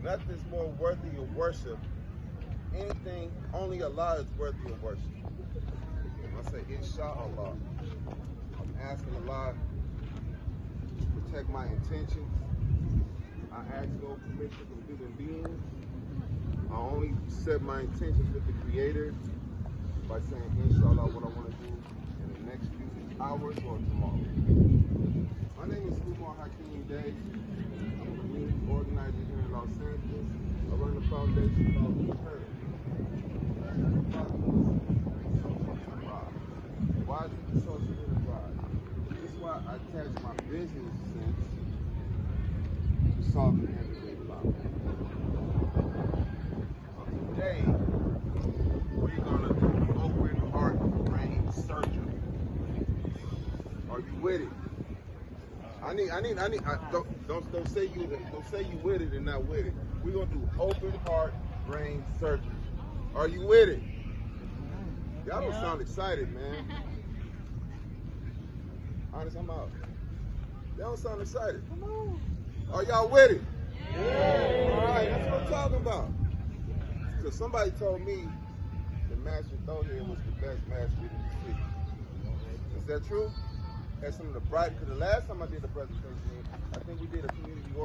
Nothing's more worthy of worship. Anything, only Allah is worthy of worship. When I say inshallah, I'm asking Allah to protect my intentions. I ask no permission from human beings. I only set my intentions with the Creator by saying inshallah what I want to do in the next few hours or tomorrow. My name is Omar Hakeem Day. I'm a community organizer here in Los Angeles. I run the foundation called At-Thohir. Why is it the social enterprise? This is why I attach my business sense to solving everyday problems. So today, we're gonna do open heart brain surgery. Are you with it? Don't say you with it and not with it. We're gonna do open heart brain surgery. Are you with it? Y'all don't sound excited, man. Honest, I'm out. Y'all don't sound excited. Come on. Are y'all with it? Yeah. All right, that's what I'm talking about. Because somebody told me that Masjid At-Thohir was the best masjid in the city. Is that true? That's some of the bright, because the last time I did a presentation, I think we did a community